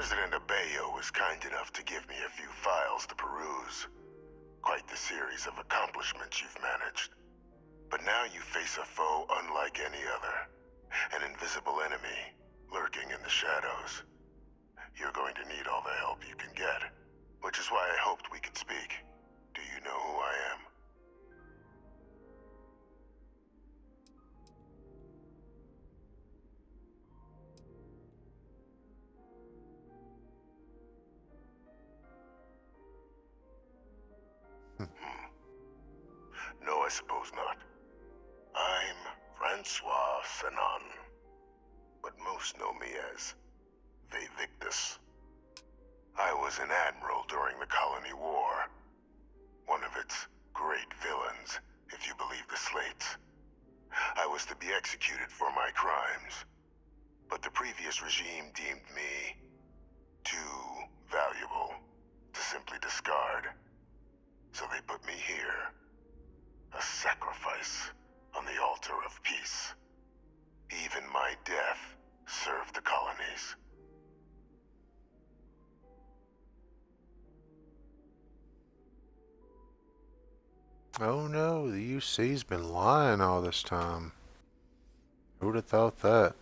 President Abeyo was kind enough to give me a few files to peruse. Quite the series of accomplishments you've managed. But now you face a foe unlike any other. An invisible enemy, lurking in the shadows. You're going to need all the help you can get, which is why I hoped we could speak. Do you know who I am? No, I suppose not. I'm Francois Sanon, but most know me as Vivictus. I was an admiral during the Colony War. One of its great villains, if you believe the slates. I was to be executed for my crimes, but the previous regime deemed me too valuable to simply discard. So they put me here, a sacrifice on the altar of peace. Even my death served the colonies. Oh no, the UC's been lying all this time. Who'd have thought that?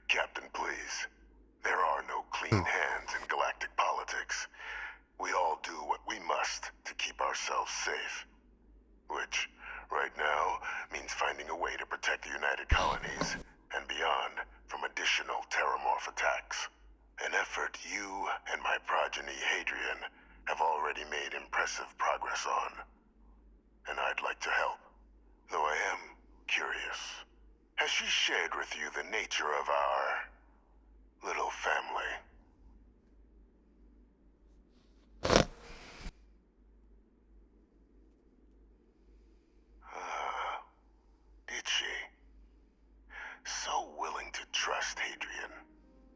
Captain, please. There are no clean hands in galactic politics. We all do what we must to keep ourselves safe. Which, right now, means finding a way to protect the United Colonies and beyond from additional Terramorph attacks. An effort you and my progeny Hadrian have already made impressive progress on. And I'd like to help, though I am curious. Has she shared with you the nature of our little family? Did she? So willing to trust Hadrian.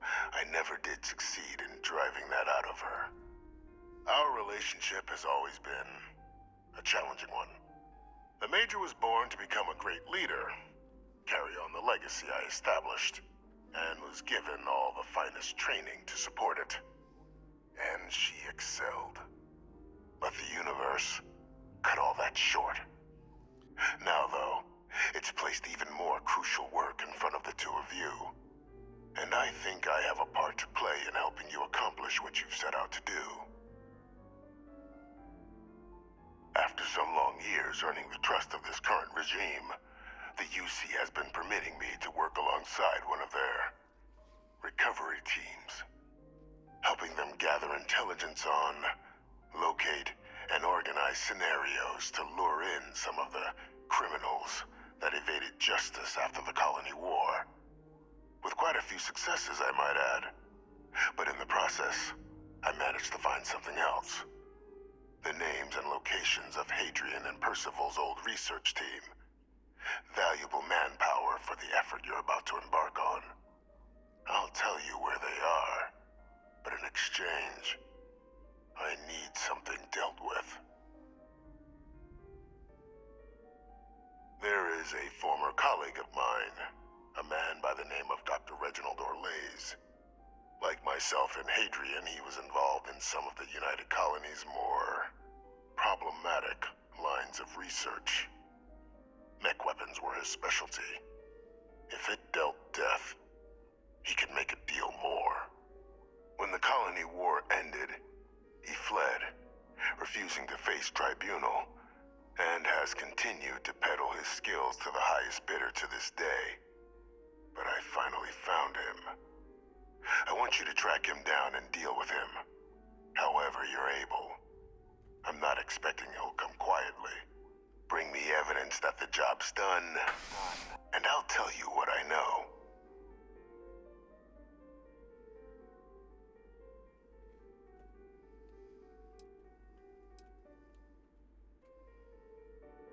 I never did succeed in driving that out of her. Our relationship has always been a challenging one. The Major was born to become a great leader, carry on the legacy I established, and was given all the finest training to support it. And she excelled. But the universe cut all that short. Now, though, it's placed even more crucial work in front of the two of you. And I think I have a part to play in helping you accomplish what you've set out to do. After some long years earning the trust of this current regime, the UC has been permitting me to work alongside one of their recovery teams, helping them gather intelligence on, locate, and organize scenarios to lure in some of the criminals that evaded justice after the Colony War. With quite a few successes, I might add. But in the process, I managed to find something else. The names and locations of Hadrian and Percival's old research team. Valuable manpower for the effort you're about to embark on. I'll tell you where they are, but in exchange, I need something dealt with. There is a former colleague of mine, a man by the name of Dr. Reginald Orlaise. Like myself and Hadrian, he was involved in some of the United Colony's more problematic lines of research. Mech weapons were his specialty. If it dealt death, he could make a deal more. When the Colony War ended, he fled, refusing to face tribunal, and has continued to peddle his skills to the highest bidder to this day. But I finally found him. I want you to track him down and deal with him, however you're able. I'm not expecting he'll come quietly. Bring me evidence that the job's done, and I'll tell you what I know.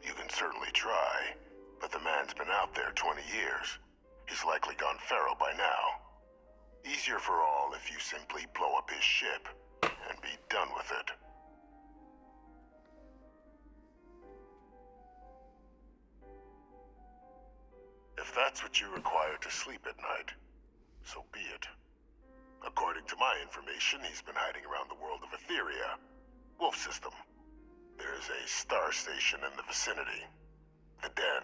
You can certainly try, but the man's been out there 20 years. He's likely gone feral by now. Easier for all if you simply blow up his ship and be done with it. If that's what you require to sleep at night, so be it. According to my information, he's been hiding around the world of Etheria, Wolf System. There's a star station in the vicinity, the Den.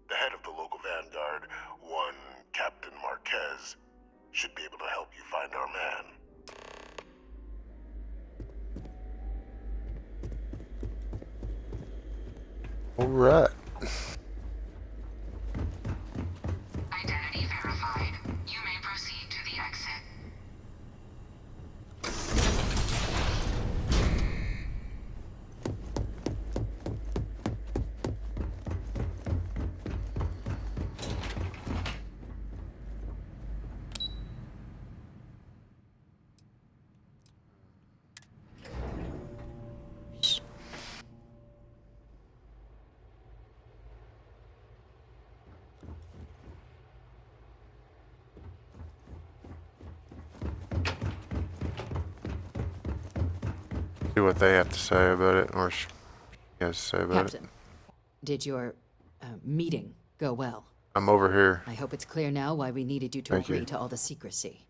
The head of the local vanguard, one Captain Marquez, should be able to help you find our man. All right. Identity verified. You may proceed to the exit. See what they have to say about it, or she has to say about it. Captain, did your meeting go well? I'm over here. I hope it's clear now why we needed you to Thank agree you. to all the secrecy.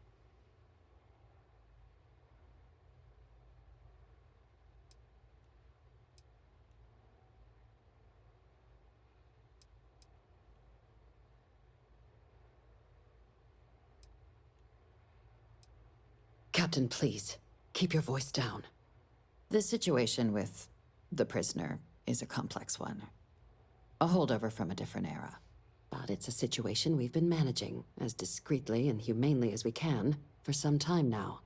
Captain, please, keep your voice down. The situation with the prisoner is a complex one. A holdover from a different era. But it's a situation we've been managing as discreetly and humanely as we can for some time now.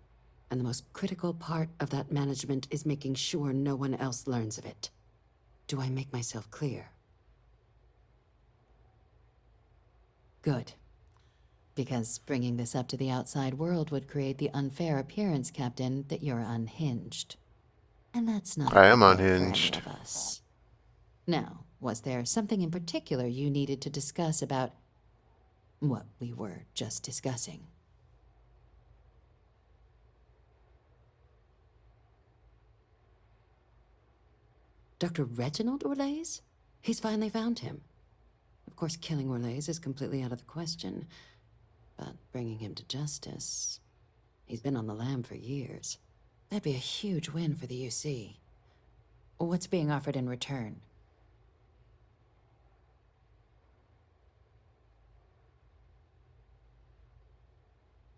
And the most critical part of that management is making sure no one else learns of it. Do I make myself clear? Good. Because bringing this up to the outside world would create the unfair appearance, Captain, that you're unhinged. And that's not I a am good look for unhinged. any of us. Now, was there something in particular you needed to discuss about what we were just discussing? Dr. Reginald Orlais? He's finally found him. Of course, killing Orlais is completely out of the question. But bringing him to justice... He's been on the lam for years. That'd be a huge win for the UC. What's being offered in return?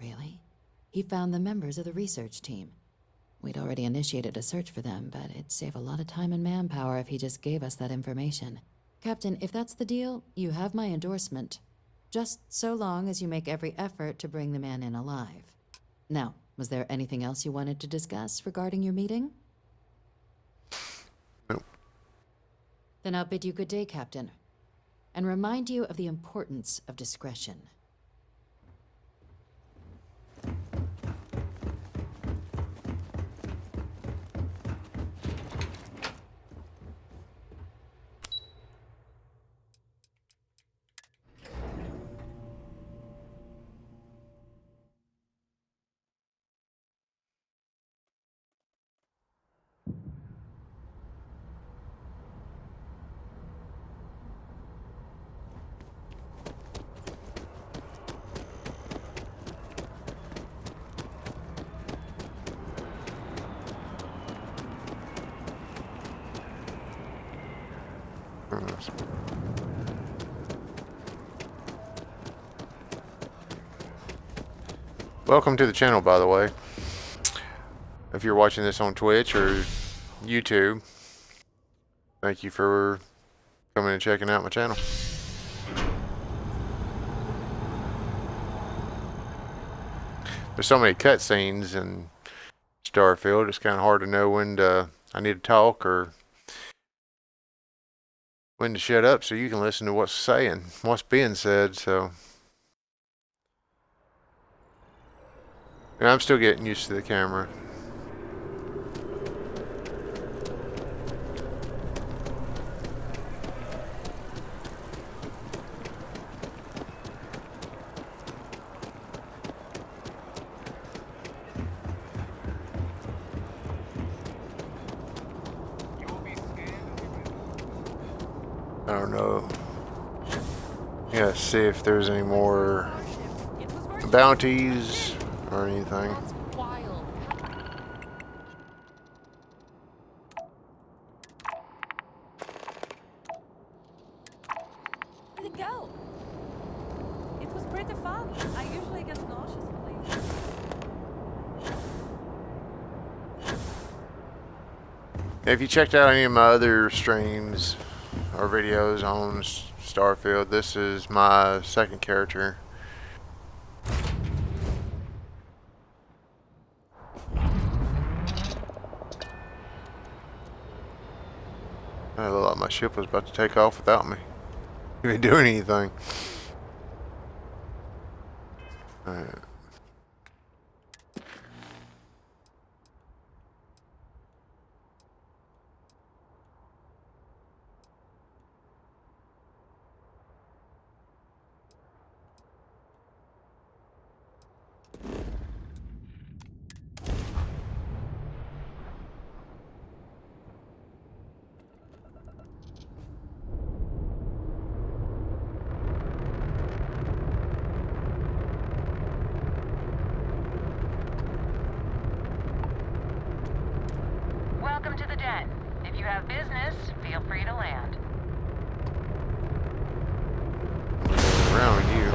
Really? He found the members of the research team. We'd already initiated a search for them, but it'd save a lot of time and manpower if he just gave us that information. Captain, if that's the deal, you have my endorsement. Just so long as you make every effort to bring the man in alive. Now, was there anything else you wanted to discuss regarding your meeting? Nope. Then I'll bid you good day, Captain, and remind you of the importance of discretion. Welcome to the channel, by the way. If you're watching this on Twitch or YouTube, thank you for coming and checking out my channel. There's so many cutscenes in Starfield, it's kind of hard to know when I need to talk or when to shut up so you can listen to what's being said. So and I'm still getting used to the camera. I don't know. Yeah, see if there's any more bounties or anything. That's wild. Where'd it go? It was pretty fun. I usually get nauseous when If you checked out any of my other streams or videos on Starfield, this is my second character. I looked like my ship was about to take off without me even doing anything. Alright. Welcome to the den. If you have business, feel free to land. Around you.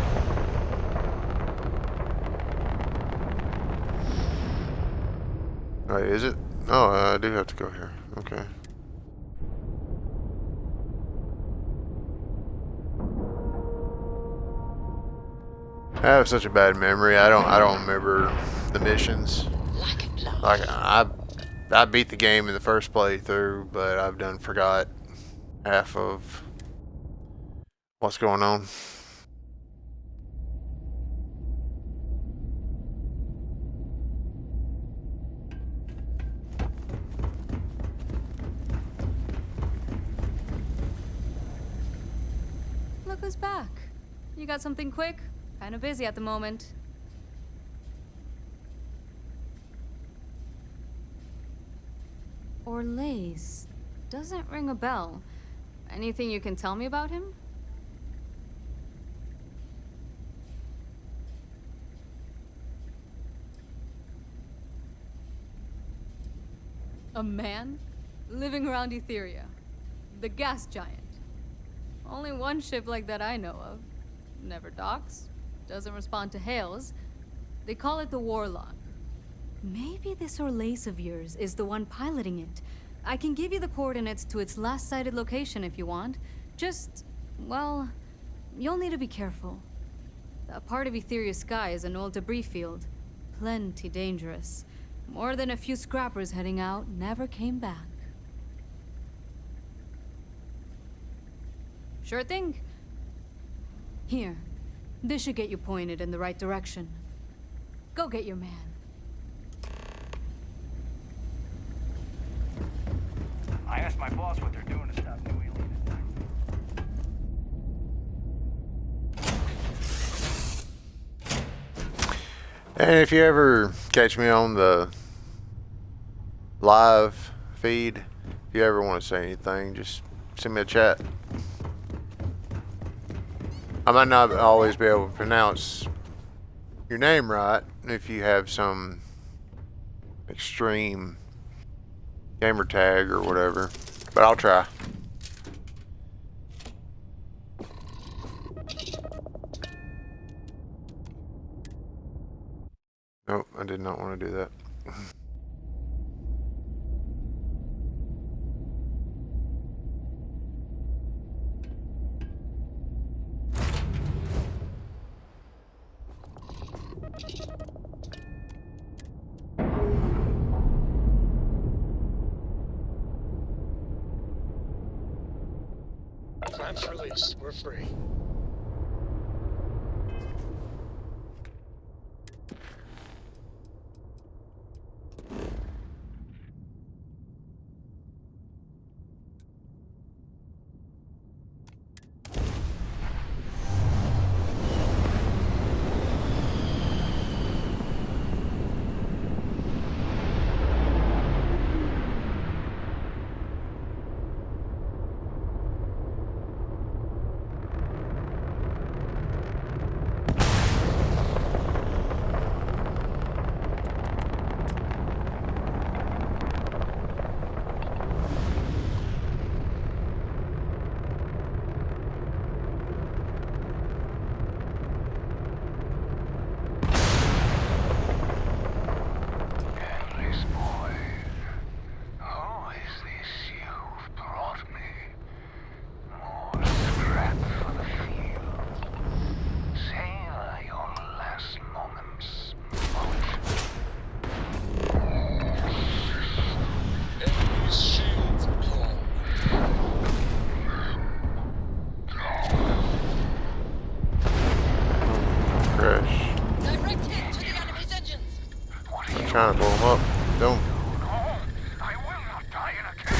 Wait, is it? Oh, I do have to go here. Okay. I have such a bad memory. I don't remember the missions. Like I beat the game in the first playthrough, but I've done forgot half of what's going on. Look who's back. You got something quick? Kinda busy at the moment. Orlaise. Doesn't ring a bell. Anything you can tell me about him? A man? Living around Etheria. The gas giant. Only one ship like that I know of. Never docks. Doesn't respond to hails. They call it the Warlock. Maybe this Orlaise of yours is the one piloting it. I can give you the coordinates to its last sighted location if you want. Just, well, you'll need to be careful. That part of Etheria's sky is an old debris field. Plenty dangerous. More than a few scrappers heading out never came back. Sure thing. Here, this should get you pointed in the right direction. Go get your man. I asked my boss what they're doing to stop New Alien attacks. And if you ever catch me on the live feed, if you ever want to say anything, just send me a chat. I might not always be able to pronounce your name right if you have some extreme gamer tag or whatever, but I'll try. Nope, I did not want to do that. Clamps released. We're free. up. Don't. No, I will not die in a cage.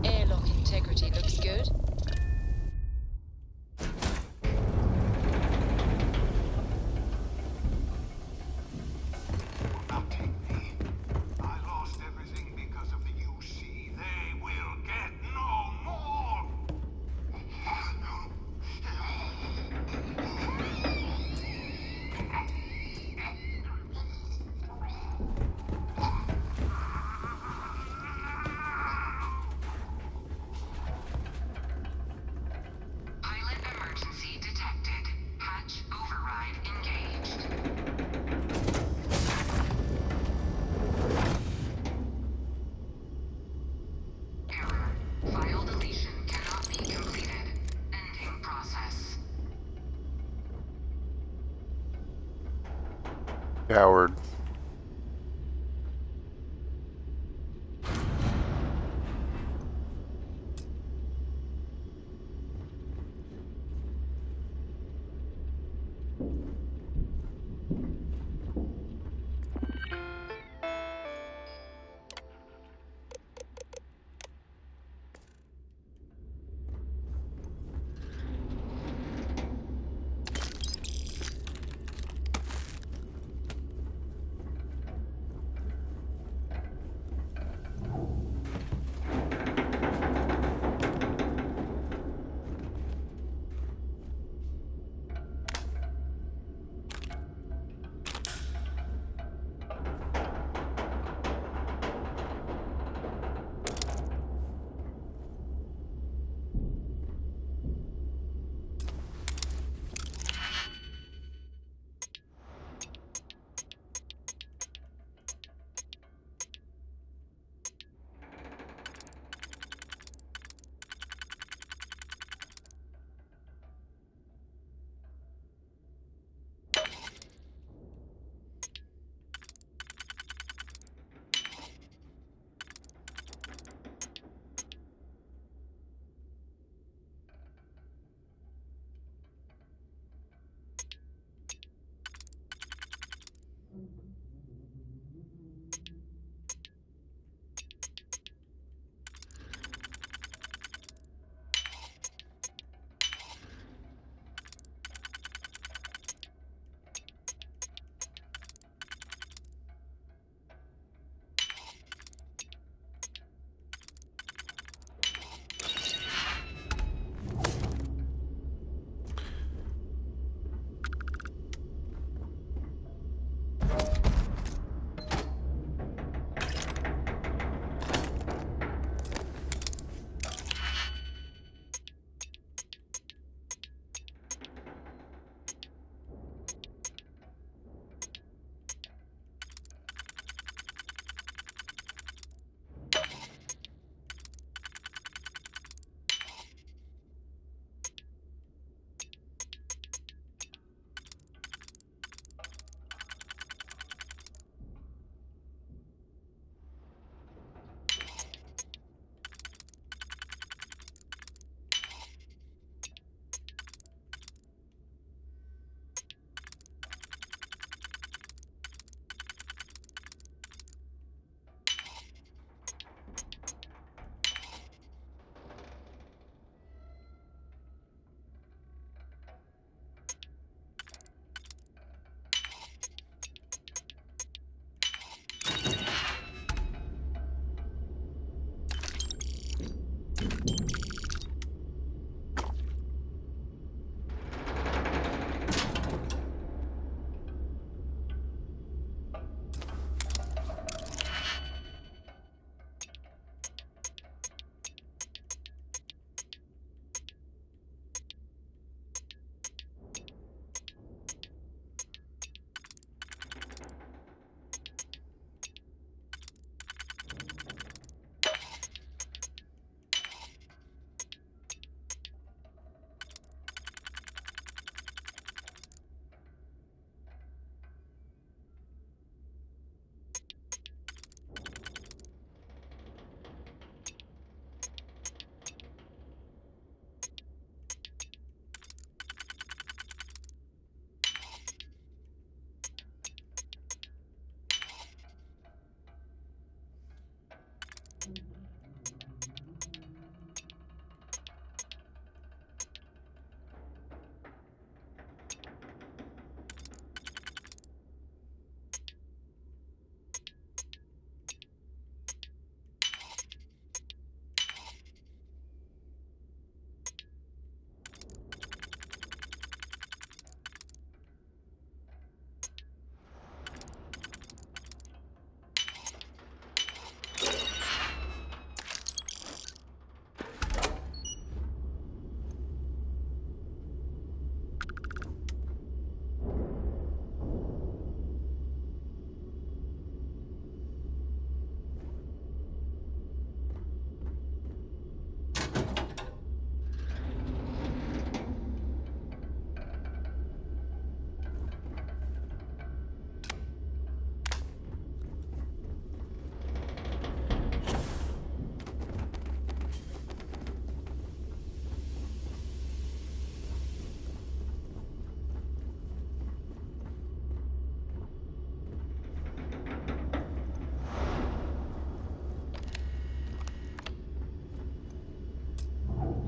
Airlock integrity looks good. Will not take me. I lost everything because of the UC. They will get no more. Pilot emergency detected. Hatch override engaged. Error. File deletion cannot be completed. Ending process. Coward.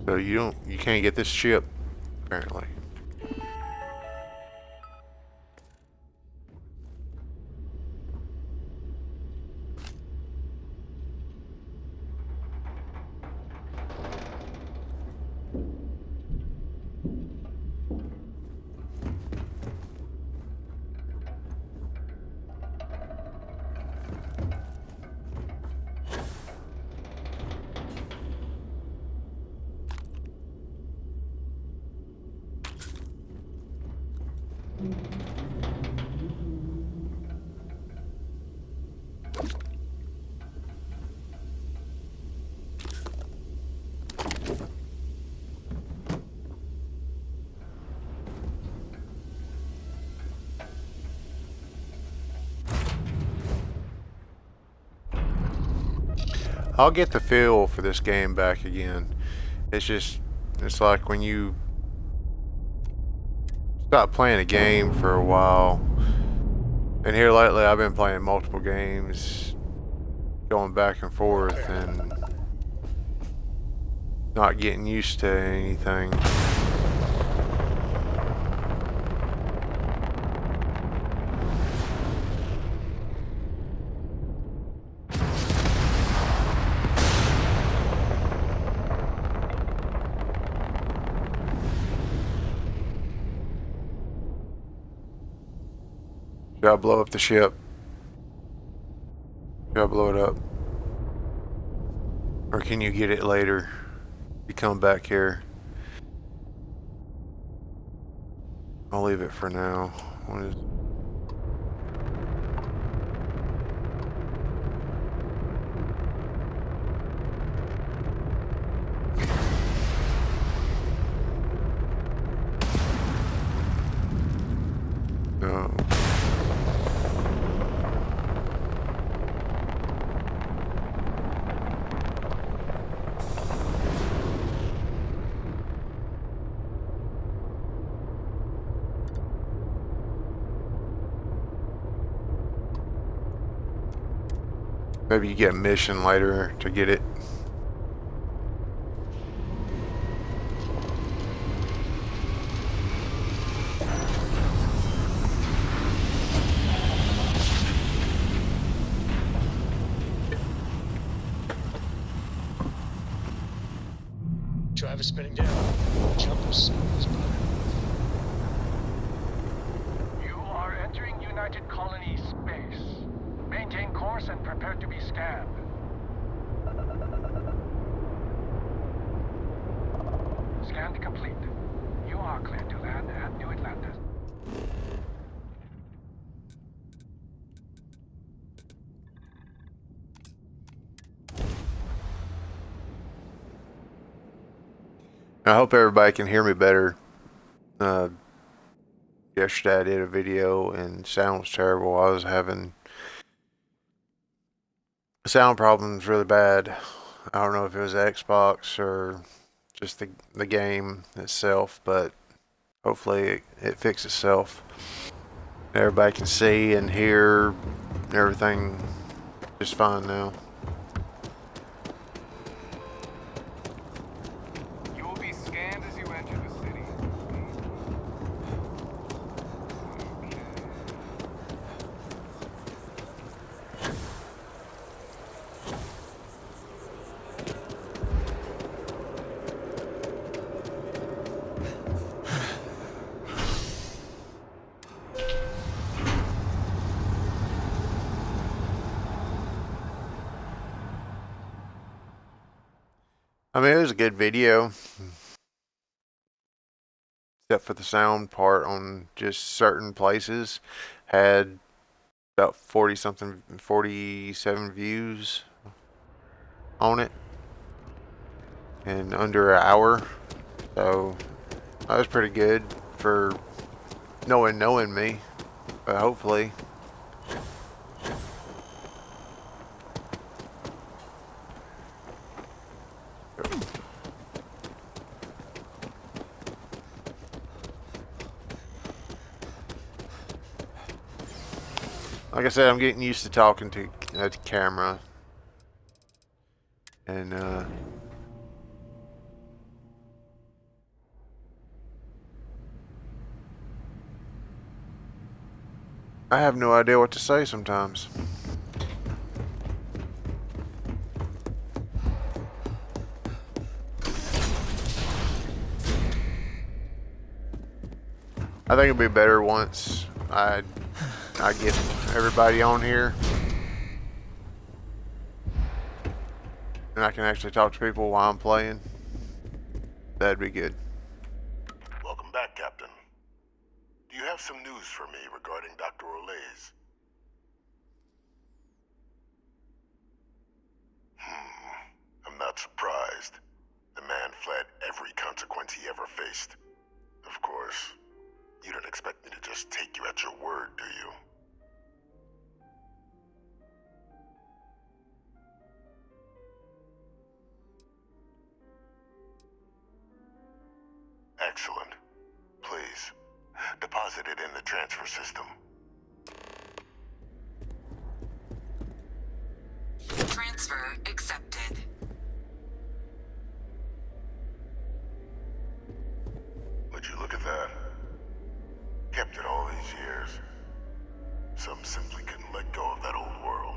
So you can't get this ship, apparently. I'll get the feel for this game back again. It's like when you stop playing a game for a while. And here lately I've been playing multiple games, going back and forth and not getting used to anything. Should I blow up the ship? Should I blow it up? Or can you get it later? You come back here. I'll leave it for now. What is... No. Maybe you get a mission later to get it. Driver spinning down. Jumpers. You are entering United Colony space. Maintain course and prepare to be scanned. Scan complete. You are clear to land at New Atlantis. I hope everybody can hear me better. Yesterday I did a video and sound was terrible. I was having sound problems really bad. I don't know if it was Xbox or just the game itself, but hopefully it fixes itself. Everybody can see and hear everything just fine now. You will be scanned as you enter the city. I mean, it was a good video, except for the sound part on just certain places. Had about 47 views on it in under an hour. So that was pretty good for no one knowing me, but hopefully. Like I said, I'm getting used to talking to the camera, and I have no idea what to say sometimes. I think it'd be better once I get everybody on here and I can actually talk to people while I'm playing. That'd be good. Welcome back, Captain. Do you have some news for me regarding Dr. Olays? I'm not surprised. The man fled every consequence he ever faced. Of course, you don't expect me to just take you at your word, do you? Excellent. Please, deposit it in the transfer system. Transfer accepted. Would you look at that? Kept it all these years. Some simply couldn't let go of that old world.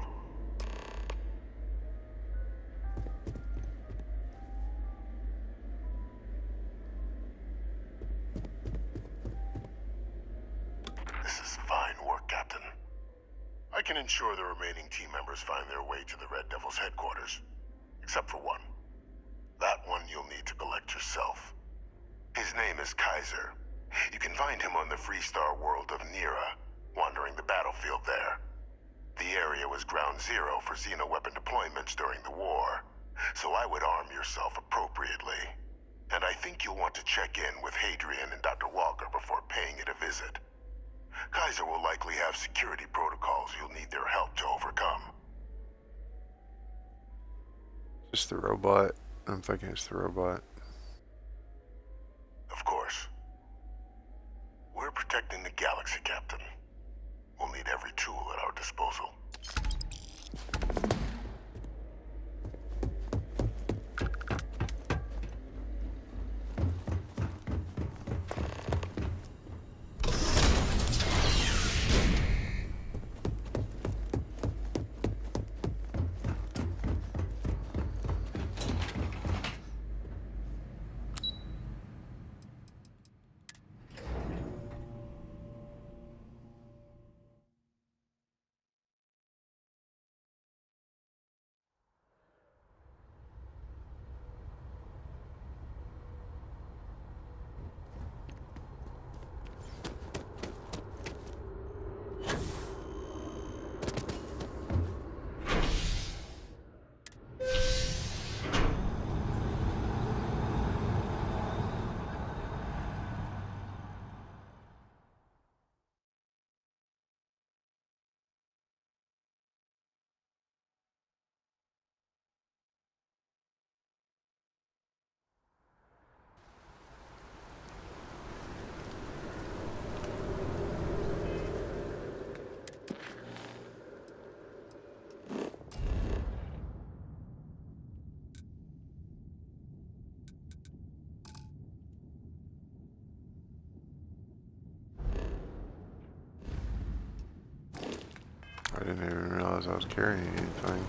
This is fine work, Captain. I can ensure the remaining team members find their way to the Red Devil's headquarters. Except for one. That one you'll need to collect yourself. His name is Kaiser. You can find him on the Freestar world of Nira, wandering the battlefield there. The area was ground zero for xeno-weapon deployments during the war, so I would arm yourself appropriately. And I think you'll want to check in with Hadrian and Dr. Walker before paying it a visit. Kaiser will likely have security protocols you'll need their help to overcome. Just the robot. I'm thinking it's the robot. Of course. We're protecting the galaxy, Captain. We'll need every tool at our disposal. I didn't even realize I was carrying anything.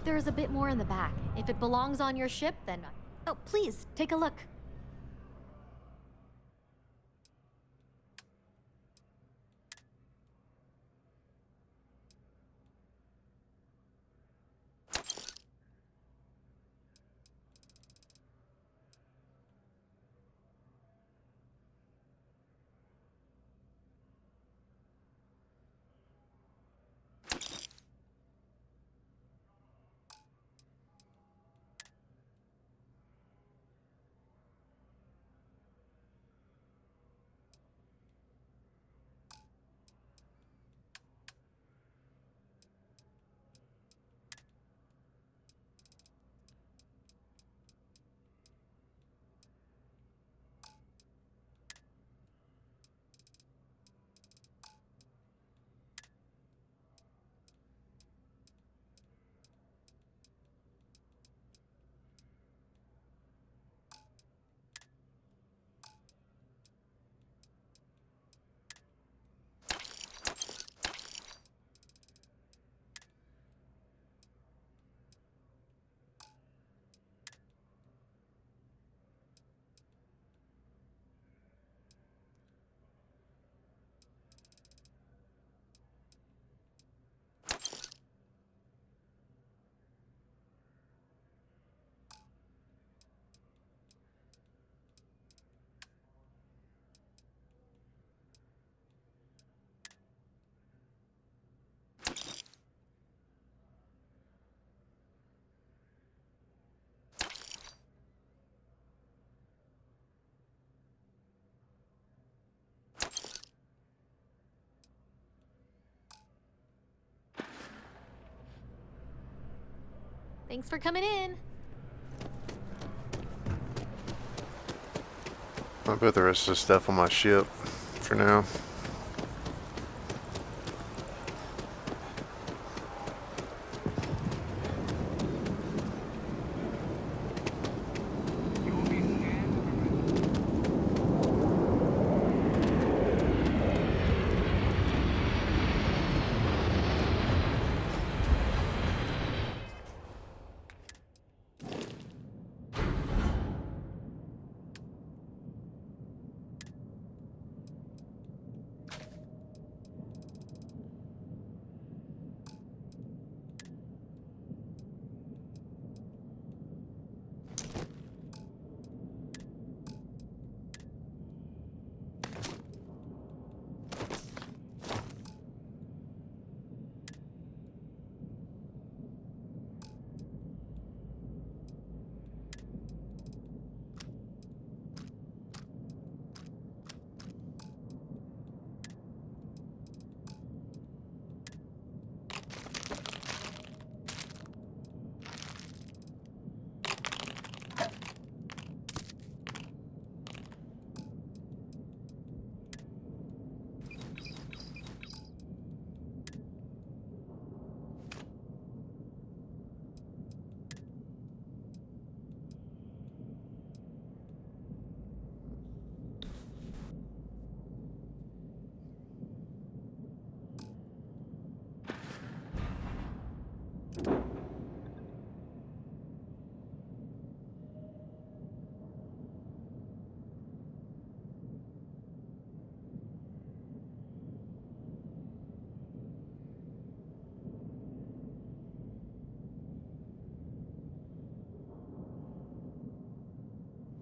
There's a bit more in the back. If it belongs on your ship, then... Oh, please, take a look. Thanks for coming in. I'll put the rest of the stuff on my ship for now.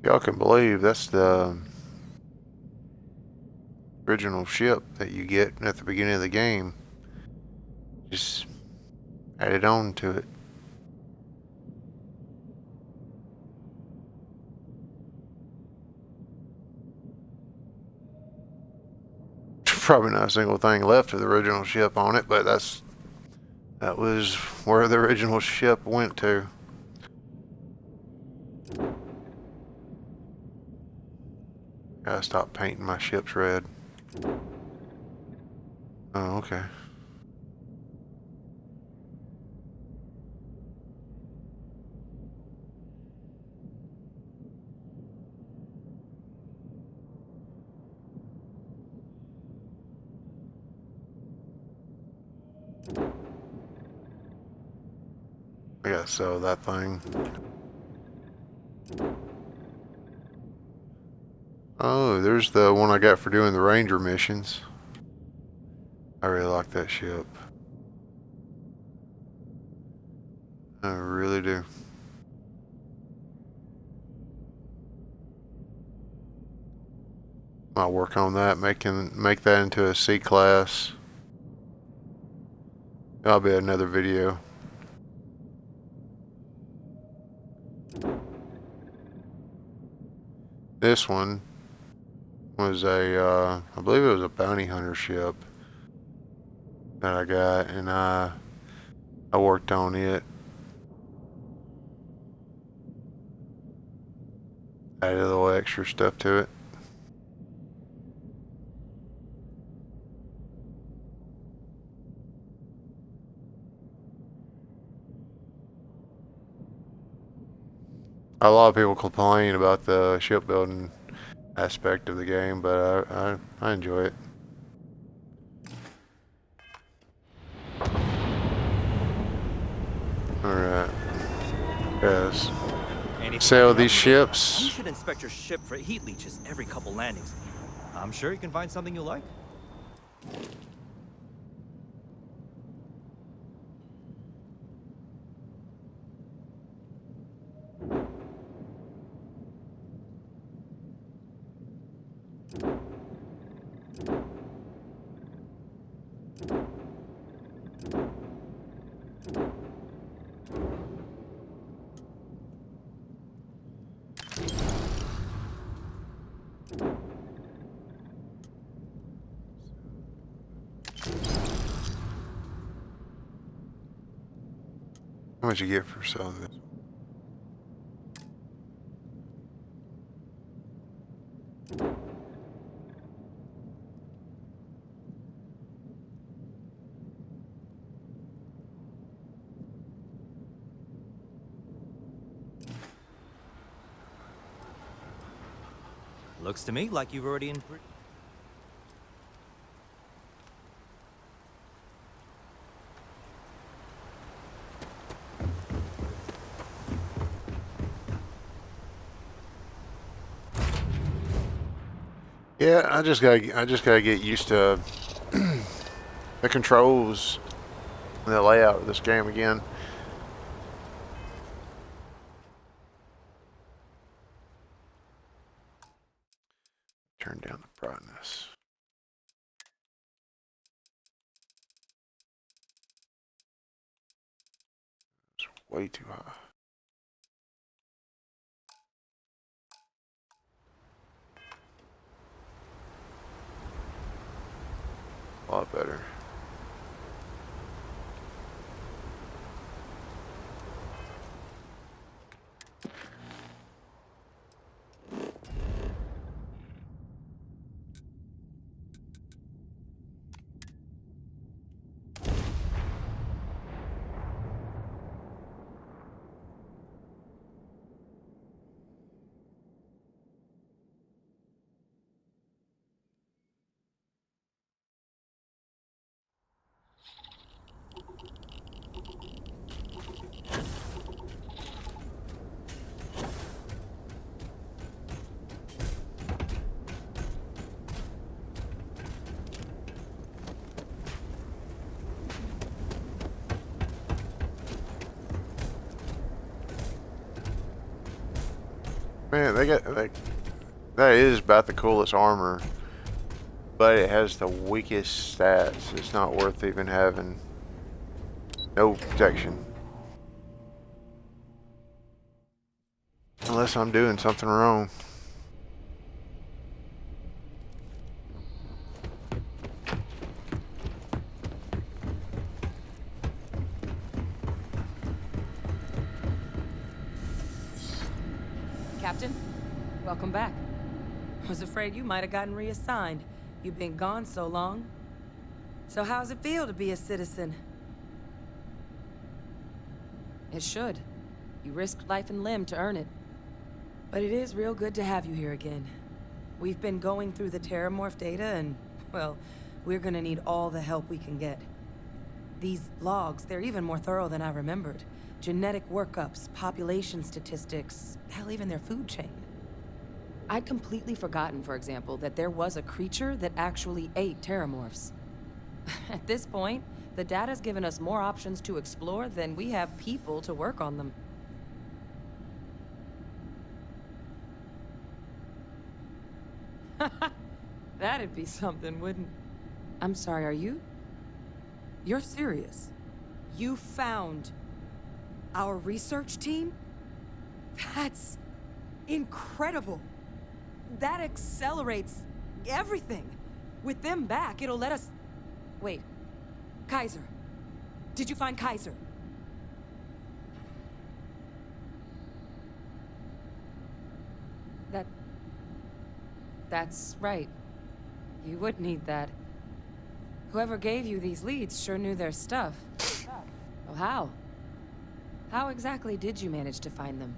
Y'all can believe that's the original ship that you get at the beginning of the game. Just added on to it. Probably not a single thing left of the original ship on it, but that was where the original ship went to. Gotta stop painting my ships red. Oh, okay. I gotta sell that thing. Oh, there's the one I got for doing the Ranger missions. I really like that ship. I really do. I'll work on that, make that into a C-class. That'll be another video. This one was a, I believe it was a bounty hunter ship that I got, and I worked on it. Added a little extra stuff to it. A lot of people complain about the shipbuilding aspect of the game, but I enjoy it. Alright. Yes. Sail these ships. You should inspect your ship for heat leeches every couple landings. I'm sure you can find something you like. How much you get for selling this? Looks to me like you've already Yeah, I just gotta get used to the controls and the layout of this game again. Turn down the brightness. It's way too high. A lot better. Man, that is about the coolest armor, but it has the weakest stats. It's not worth even having. No protection. Unless I'm doing something wrong. Captain, welcome back. I was afraid you might have gotten reassigned. You've been gone so long. So how's it feel to be a citizen? It should. You risked life and limb to earn it. But it is real good to have you here again. We've been going through the Terramorph data and, well, we're gonna need all the help we can get. These logs, they're even more thorough than I remembered. Genetic workups, population statistics, hell, even their food chain. I'd completely forgotten, for example, that there was a creature that actually ate Terramorphs. At this point, the data's given us more options to explore than we have people to work on them. That'd be something, wouldn't... I'm sorry, are you? You're serious? You found our research team? That's incredible. That accelerates everything. With them back, it'll let us... Wait. Kaiser. Did you find Kaiser? That's right. You would need that. Whoever gave you these leads sure knew their stuff. Well, how? How exactly did you manage to find them?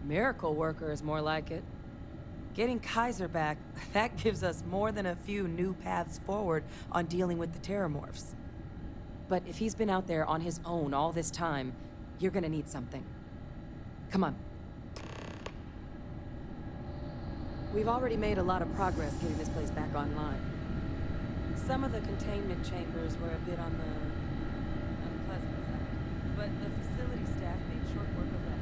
Miracle worker is more like it. Getting Kaiser back, that gives us more than a few new paths forward on dealing with the Terramorphs. But if he's been out there on his own all this time, you're gonna need something. Come on. We've already made a lot of progress getting this place back online. Some of the containment chambers were a bit on the unpleasant side, but the facility staff made short work of that.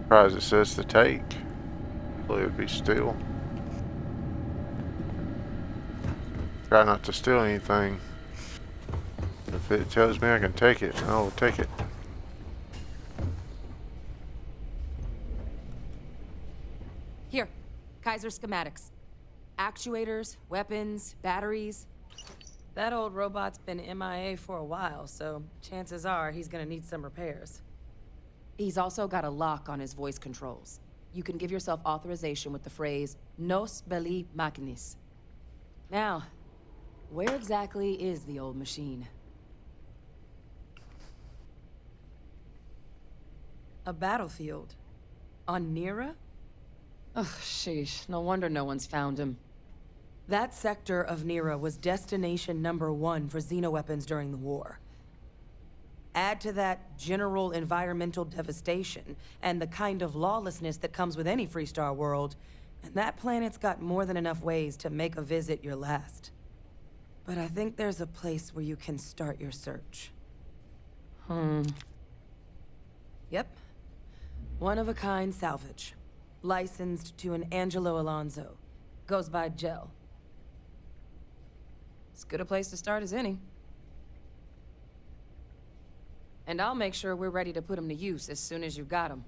Surprised it says to take. Hopefully it would be still. Try not to steal anything. If it tells me I can take it, I will take it. Here, Kaiser schematics. Actuators, weapons, batteries. That old robot's been MIA for a while, so chances are he's gonna need some repairs. He's also got a lock on his voice controls. You can give yourself authorization with the phrase, Nos belli machinis. Now, where exactly is the old machine? A battlefield? On Nira? Ugh, sheesh. No wonder no one's found him. That sector of Nira was destination #1 for xenoweapons during the war. Add to that general environmental devastation and the kind of lawlessness that comes with any Freestar world, and that planet's got more than enough ways to make a visit your last. But I think there's a place where you can start your search. Yep. One-of-a-kind salvage. Licensed to an Angelo Alonso. Goes by Gel. As good a place to start as any. And I'll make sure we're ready to put him to use as soon as you've got him.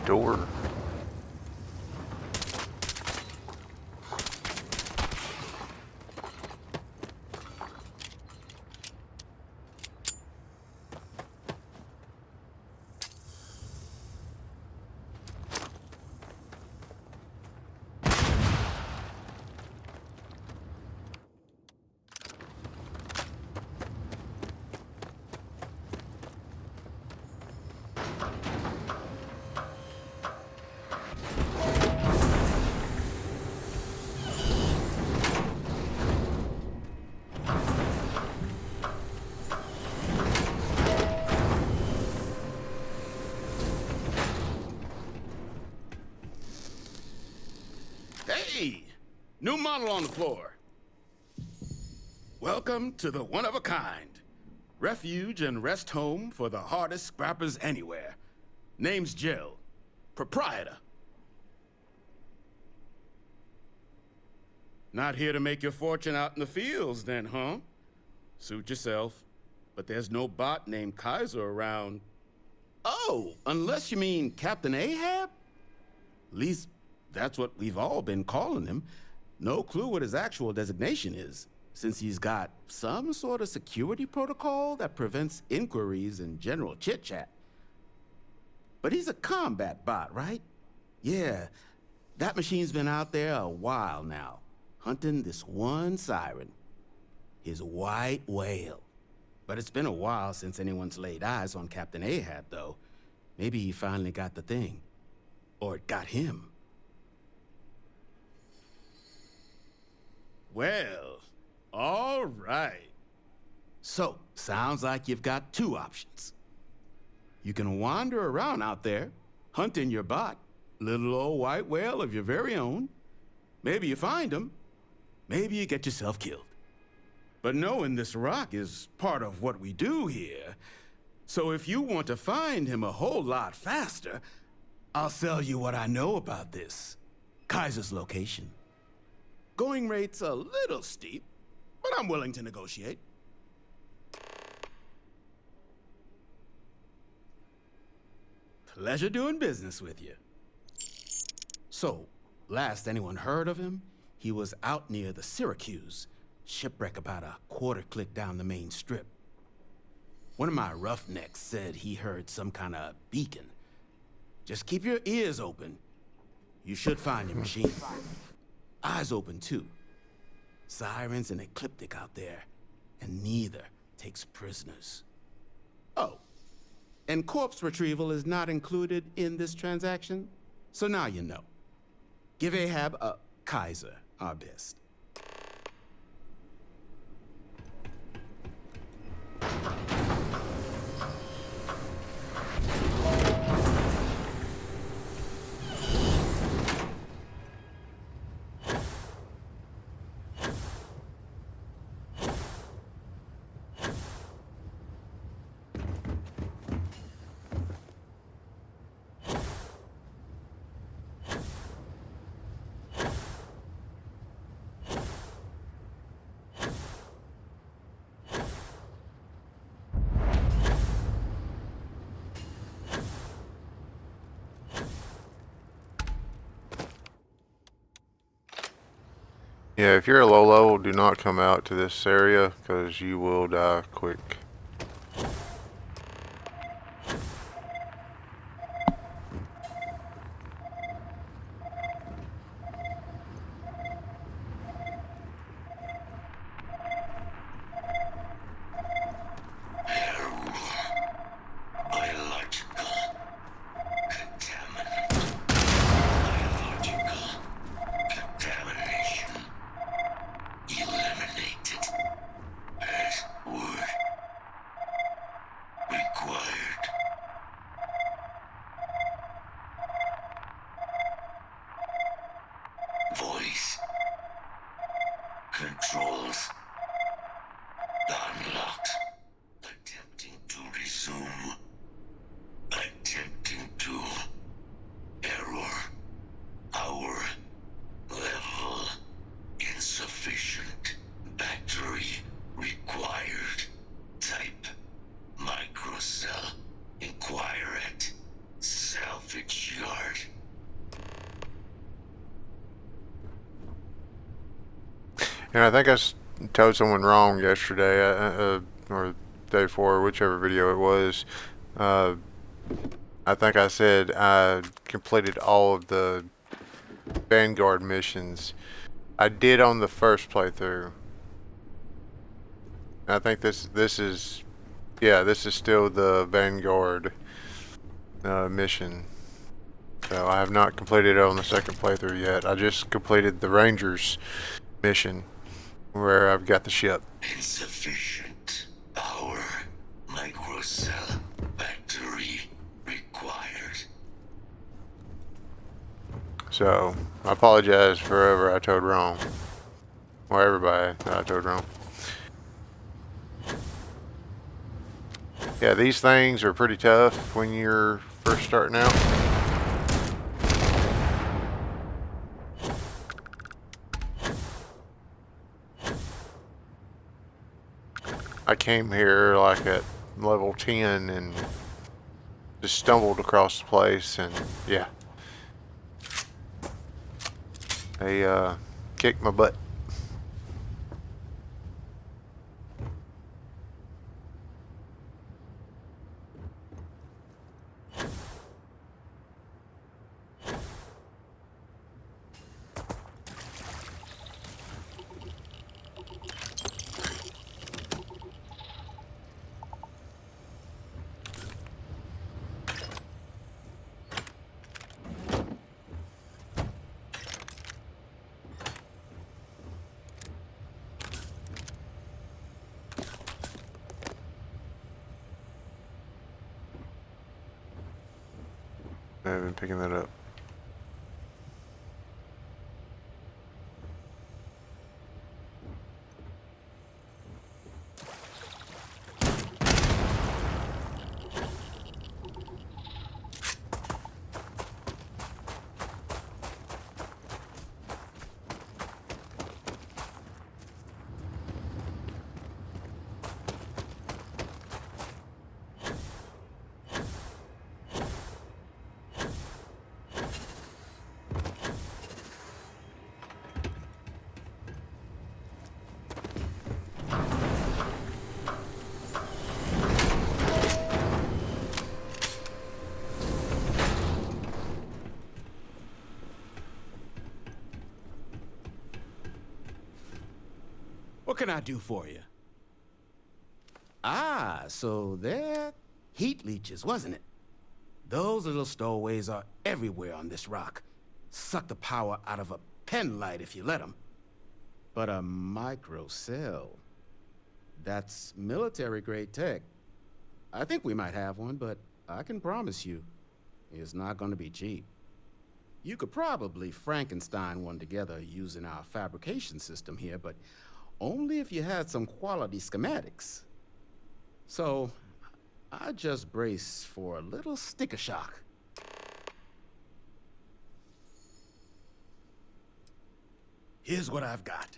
Door. Hey! New model on the floor. Welcome to the one-of-a-kind. Refuge and rest home for the hardest scrappers anywhere. Name's Jill. Proprietor. Not here to make your fortune out in the fields then, huh? Suit yourself. But there's no bot named Kaiser around. Oh, unless you mean Captain Ahab? At least that's what we've all been calling him. No clue what his actual designation is, since he's got some sort of security protocol that prevents inquiries and general chit-chat. But he's a combat bot, right? Yeah, that machine's been out there a while now, hunting this one siren, his white whale. But it's been a while since anyone's laid eyes on Captain Ahab, though. Maybe he finally got the thing. Or it got him. Well, all right. So, sounds like you've got two options. You can wander around out there, hunting your bot, little old white whale of your very own. Maybe you find him. Maybe you get yourself killed. But knowing this rock is part of what we do here. So if you want to find him a whole lot faster, I'll sell you what I know about this. Kaiser's location. Going rate's a little steep, but I'm willing to negotiate. Pleasure doing business with you. So, last anyone heard of him, he was out near the Syracuse, shipwreck about a quarter click down the main strip. One of my roughnecks said he heard some kind of beacon. Just keep your ears open. You should find your machine. Eyes open, too. Sirens and Ecliptic out there, and neither takes prisoners. Oh, and corpse retrieval is not included in this transaction, so now you know. Give Ahab a Kaiser our best. Yeah, if you're a low level, do not come out to this area because you will die quick. Voice. Controls. Unlocked. Attempting to resume. Attempting to. Error. Power. Level. Insufficient. Battery. Required. Type. Microcell. Inquire at. Salvage yard. And I think I told someone wrong yesterday, or the day before, whichever video it was. I think I said I completed all of the Vanguard missions. I did on the first playthrough. I think this is, yeah, this is still the Vanguard mission. So I have not completed it on the second playthrough yet. I just completed the Rangers mission, where I've got the ship. Insufficient power. Microcell. Battery required. So I apologize for whoever I told wrong, or everybody that I told wrong. Yeah, these things are pretty tough when you're first starting out. I came here like at level 10 and just stumbled across the place, and yeah, they kicked my butt. I've been picking that up. What can I do for you? Ah, so they're heat leeches, wasn't it? Those little stowaways are everywhere on this rock. Suck the power out of a pen light if you let them. But a microcell, that's military-grade tech. I think we might have one, but I can promise you, it's not going to be cheap. You could probably Frankenstein one together using our fabrication system here, but only if you had some quality schematics. So, I just brace for a little sticker shock. Here's what I've got.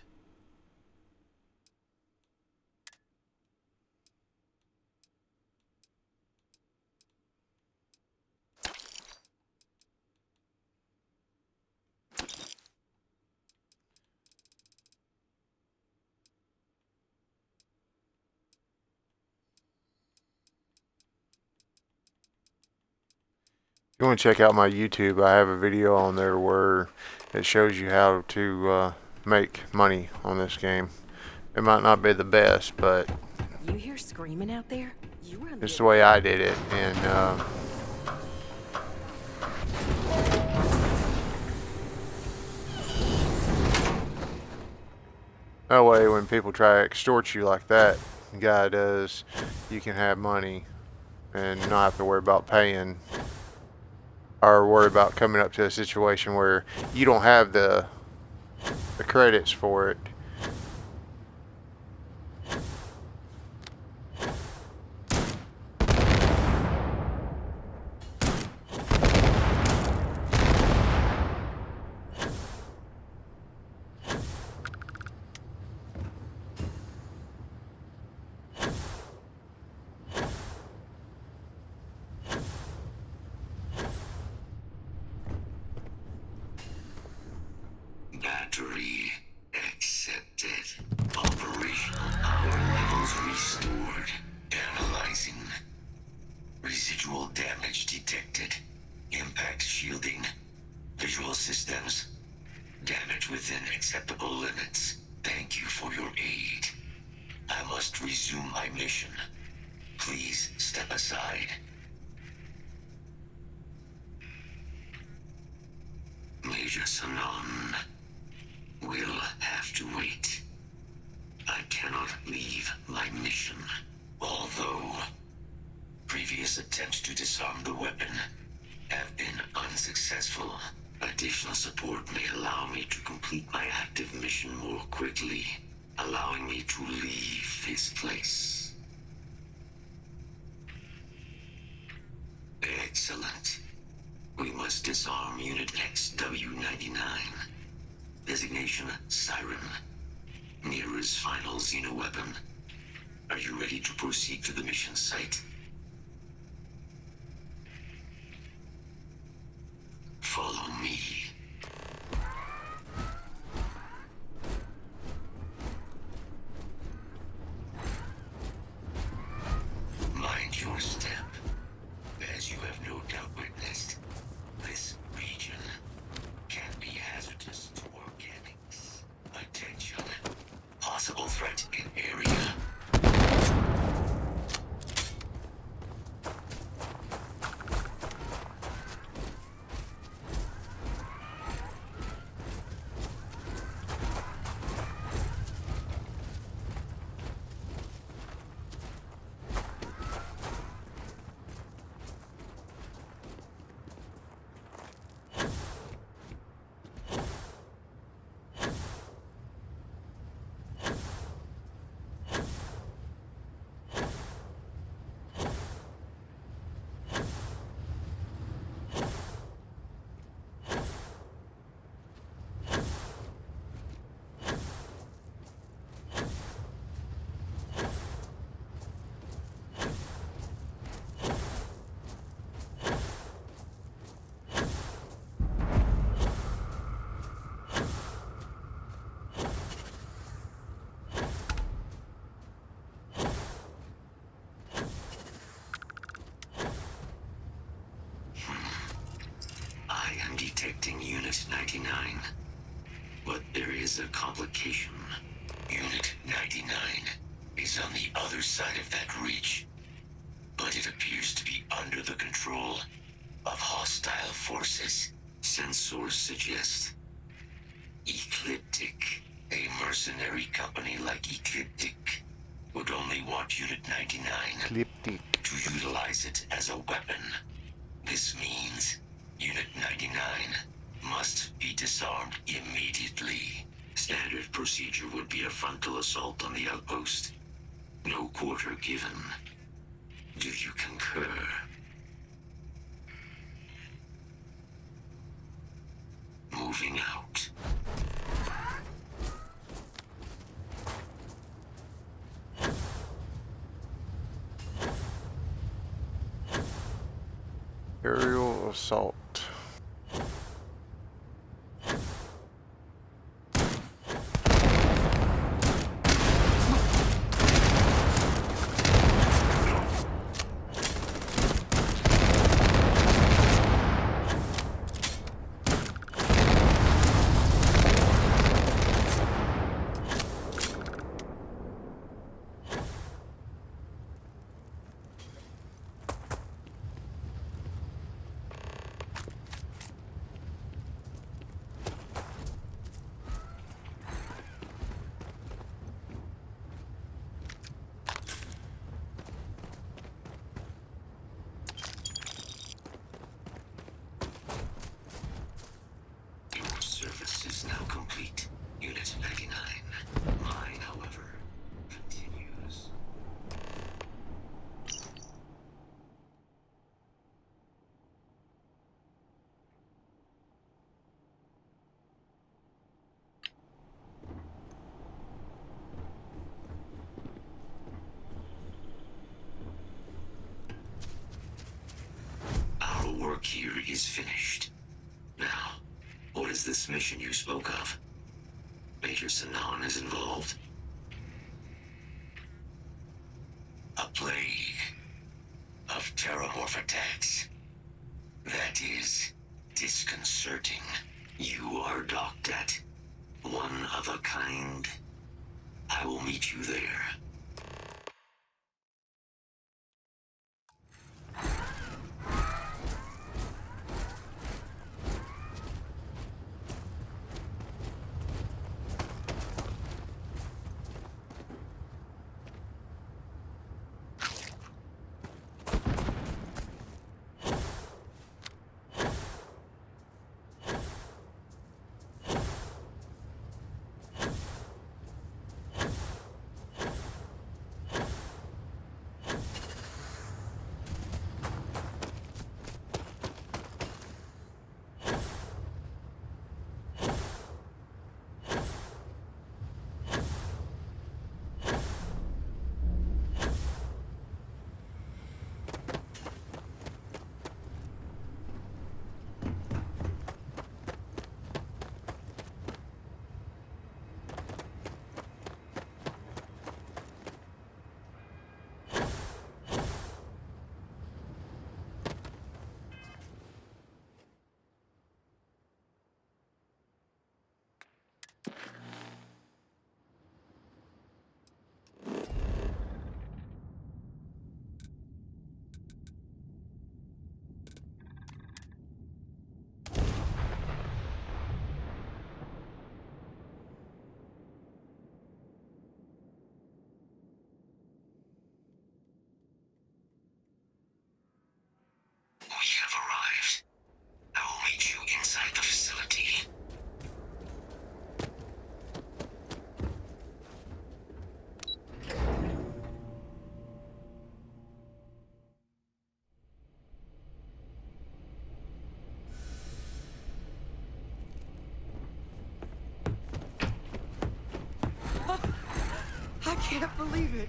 If you want to check out my YouTube, I have a video on there where it shows you how to make money on this game. It might not be the best, but You hear screaming out there? You were it's the way I did it, and that way when people try to extort you like that guy does, you can have money and not have to worry about paying or worry about coming up to a situation where you don't have the credits for it. Battery accepted. Operational power levels restored. Analyzing. Residual damage detected. Impact shielding. Visual systems. Damage within acceptable limits. Thank you for your aid. I must resume my mission. Please step aside. Major Sanon will have to wait. I cannot leave my mission. Although previous attempts to disarm the weapon have been unsuccessful, additional support may allow me to complete my active mission more quickly, allowing me to leave this place. Excellent. We must disarm Unit XW-99. Designation Siren. Nearest final xenoweapon. Are you ready to proceed to the mission site? Follow me. Mind your step. As you have no doubt witnessed, this region can be hazardous to organics. Attention. Possible threat in area. Detecting Unit 99. But there is a complication. Unit 99 is on the other side of that ridge, but it appears to be under the control of hostile forces. Sensors suggest Ecliptic, a mercenary company like Ecliptic, would only want Unit 99 to utilize it as a weapon. This means Unit 99 must be disarmed immediately. Standard procedure would be a frontal assault on the outpost. No quarter given. Do you concur? Moving out. Aerial assault. Is now complete. Unit 99. Mine, however, continues. Our work here is finished. Now, what is this mission you spoke of? Major Sanon is involved? A plague of terramorph attacks. That is disconcerting. You are docked at one of a kind. I will meet you there. I can't believe it.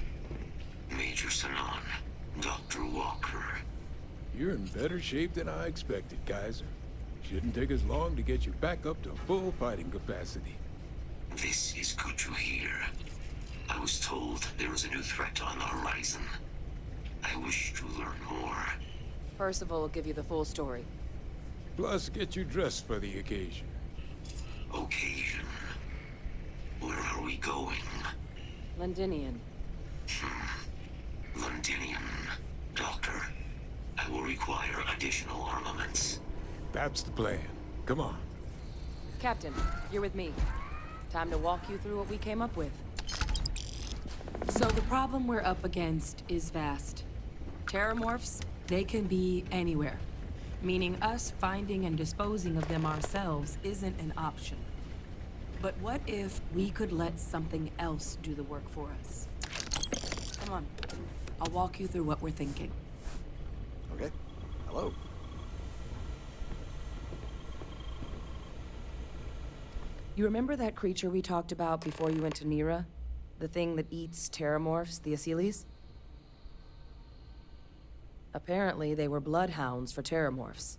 Major Sanon, Dr. Walker. You're in better shape than I expected, Kaiser. Shouldn't take us long to get you back up to full fighting capacity. This is good to hear. I was told there was a new threat on the horizon. I wish to learn more. Percival will give you the full story. Plus, get you dressed for the occasion. Occasion? Where are we going? Londinian. Londinian. Doctor, I will require additional armaments. That's the plan. Come on. Captain, you're with me. Time to walk you through what we came up with. So the problem we're up against is vast. Terramorphs, they can be anywhere. Meaning us finding and disposing of them ourselves isn't an option. But what if we could let something else do the work for us? Come on. I'll walk you through what we're thinking. Okay. Hello. You remember that creature we talked about before you went to Nira? The thing that eats terramorphs, the Asylees? Apparently, they were bloodhounds for terramorphs.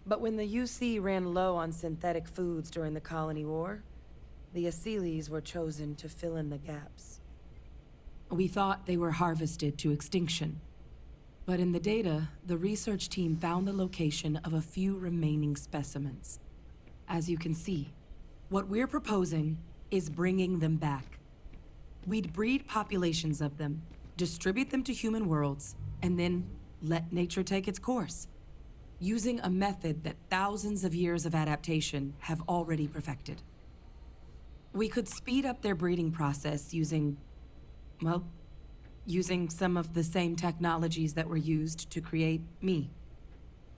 But when the UC ran low on synthetic foods during the Colony War, the Asylees were chosen to fill in the gaps. We thought they were harvested to extinction. But in the data, the research team found the location of a few remaining specimens. As you can see, what we're proposing is bringing them back. We'd breed populations of them, distribute them to human worlds, and then let nature take its course, using a method that thousands of years of adaptation have already perfected. We could speed up their breeding process using some of the same technologies that were used to create me.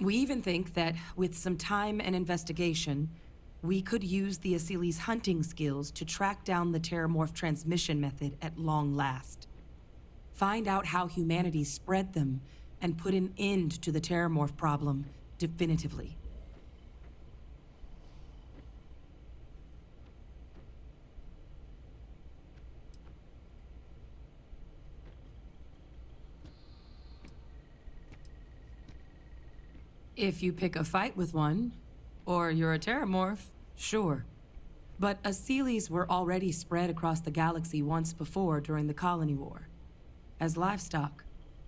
We even think that with some time and investigation, we could use the Asylees' hunting skills to track down the Terramorph transmission method at long last. Find out how humanity spread them and put an end to the Terramorph problem definitively. If you pick a fight with one, or you're a Terramorph, sure. But Asylees were already spread across the galaxy once before during the Colony War. As livestock,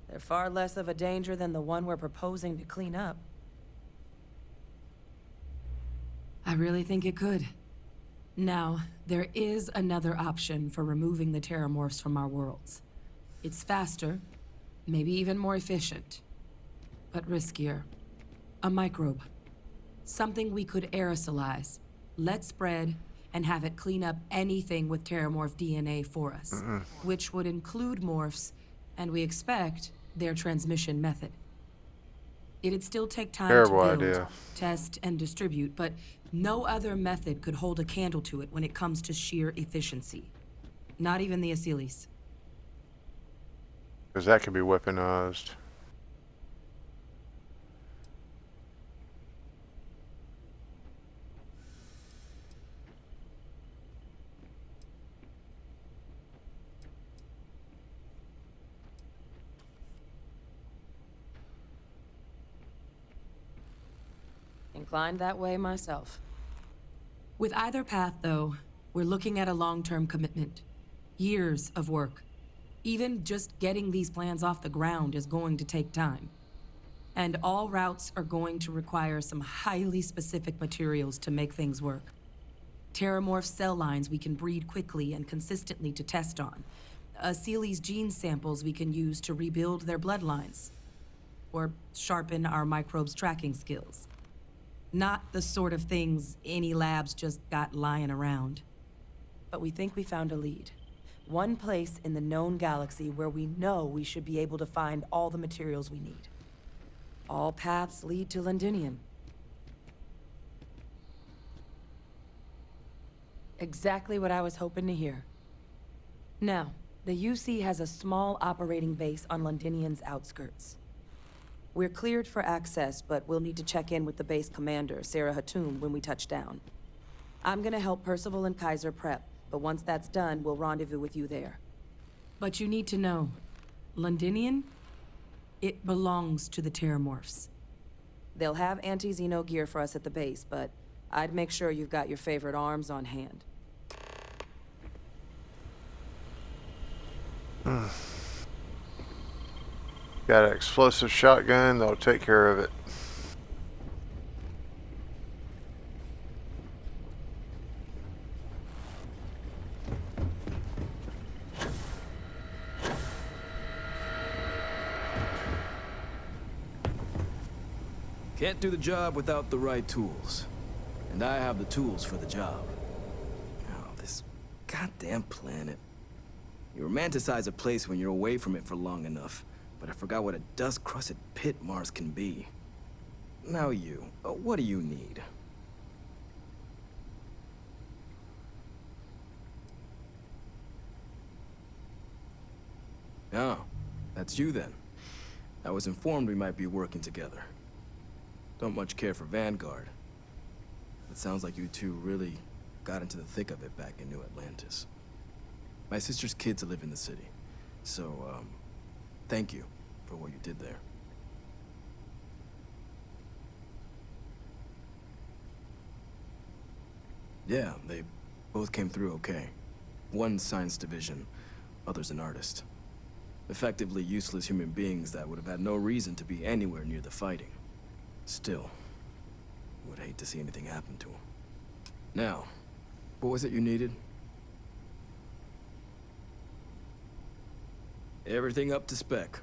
they're far less of a danger than the one we're proposing to clean up. I really think it could. Now, there is another option for removing the Terramorphs from our worlds. It's faster, maybe even more efficient, but riskier. A microbe. Something we could aerosolize, let spread, and have it clean up anything with Terramorph DNA for us. Which would include morphs, and we expect their transmission method. It'd still take time to build, test, and distribute, but no other method could hold a candle to it when it comes to sheer efficiency. Not even the Asylees. Because that can be weaponized. Inclined that way myself. With either path, though, we're looking at a long-term commitment. Years of work. Even just getting these plans off the ground is going to take time. And all routes are going to require some highly specific materials to make things work. Terramorph cell lines we can breed quickly and consistently to test on. Asylees' gene samples we can use to rebuild their bloodlines. Or sharpen our microbes' tracking skills. Not the sort of things any labs just got lying around. But we think we found a lead. One place in the known galaxy where we know we should be able to find all the materials we need. All paths lead to Londinian. Exactly what I was hoping to hear. Now, the UC has a small operating base on Londinian's outskirts. We're cleared for access, but we'll need to check in with the base commander, Sarah Hatum, when we touch down. I'm gonna help Percival and Kaiser prep, but once that's done, we'll rendezvous with you there. But you need to know, Londinian, it belongs to the Terramorphs. They'll have anti-Xeno gear for us at the base, but I'd make sure you've got your favorite arms on hand. Got an explosive shotgun, they'll take care of it. Can't do the job without the right tools. And I have the tools for the job. Oh, this goddamn planet. You romanticize a place when you're away from it for long enough, but I forgot what a dust-crusted pit Mars can be. Now you, what do you need? Oh, that's you then. I was informed we might be working together. Don't much care for Vanguard. It sounds like you two really got into the thick of it back in New Atlantis. My sister's kids live in the city, so, thank you for what you did there. Yeah, they both came through okay. One science division, other's an artist. Effectively useless human beings that would have had no reason to be anywhere near the fighting. Still, would hate to see anything happen to them. Now, what was it you needed? Everything up to spec.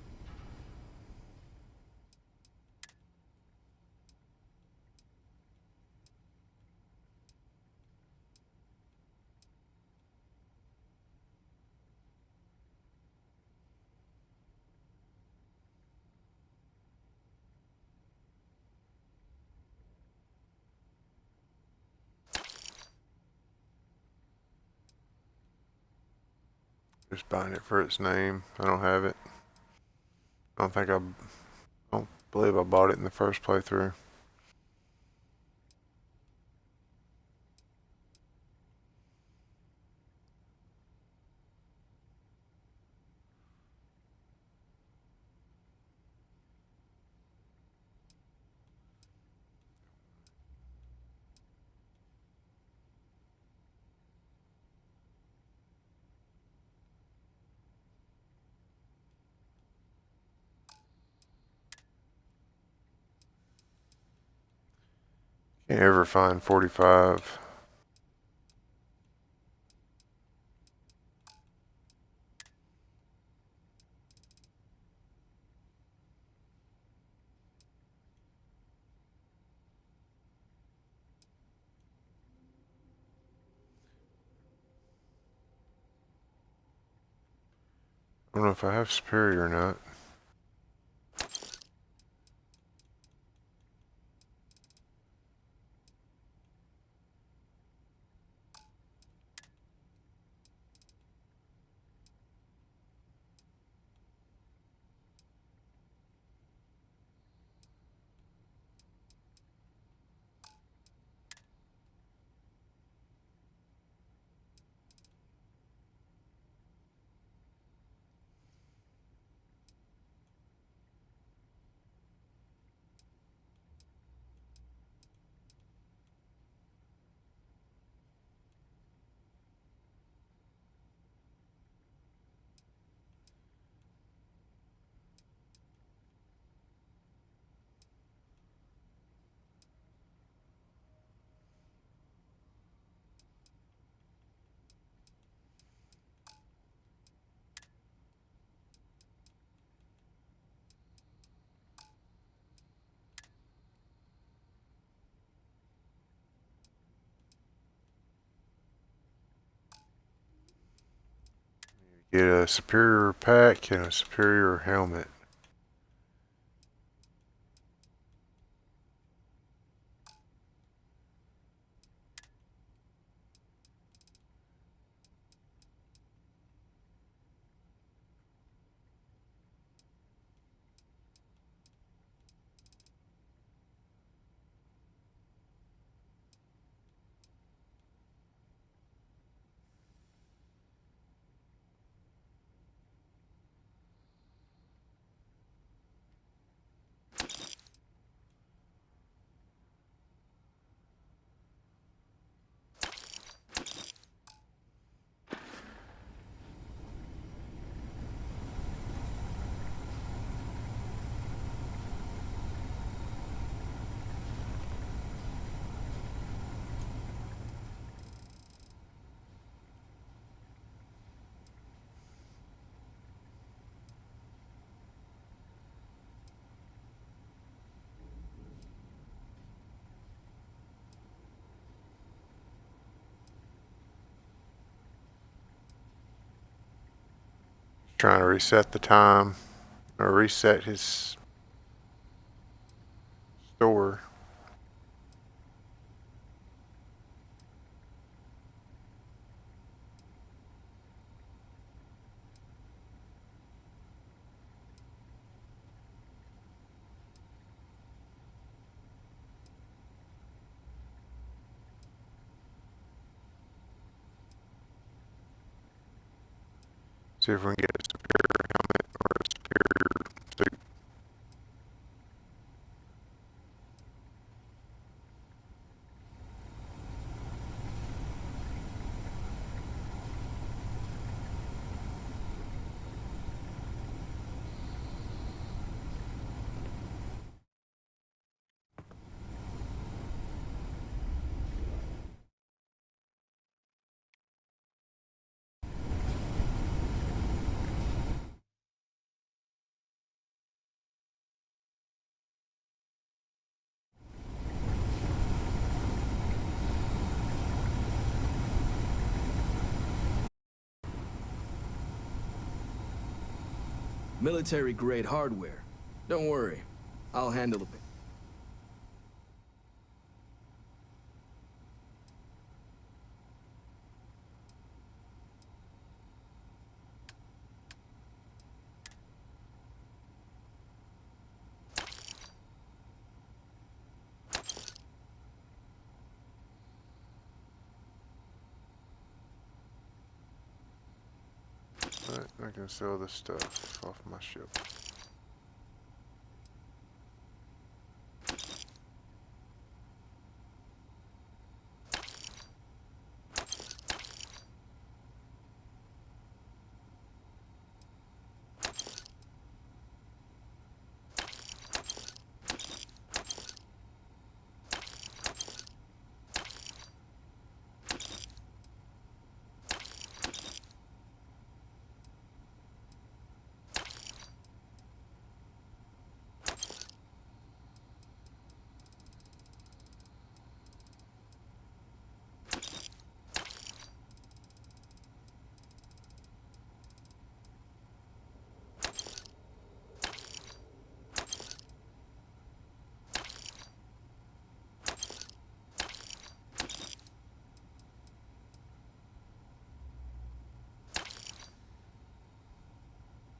Just buying it for its name. I don't have it. I don't believe I bought it in the first playthrough. Can't ever find 45. I don't know if I have Superior or not. Get a Superior pack and a Superior helmet. trying to reset the time or reset his store. See if we can get a superior helmet or a superior suit. Military-grade hardware. Don't worry. I'll handle it. Alright, I can sell this stuff off my ship.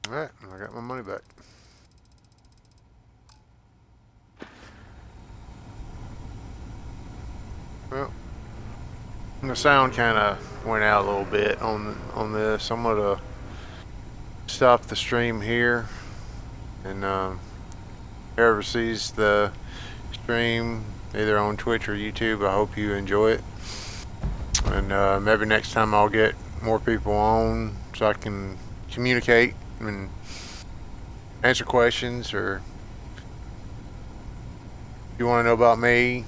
Alright, I got my money back. Well, the sound kind of went out a little bit on this. I'm gonna stop the stream here, and whoever sees the stream either on Twitch or YouTube, I hope you enjoy it. And maybe next time I'll get more people on so I can communicate and answer questions, or if you want to know about me,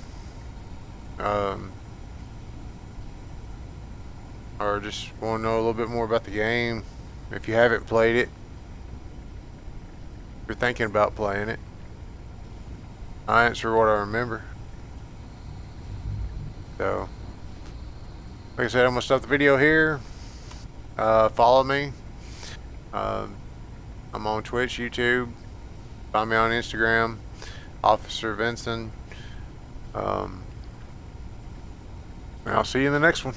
or just want to know a little bit more about the game. If you haven't played it, if you're thinking about playing it, I answer what I remember. So, like I said, I'm gonna stop the video here. Follow me. I'm on Twitch, YouTube. Find me on Instagram, Officer Vincent. And I'll see you in the next one.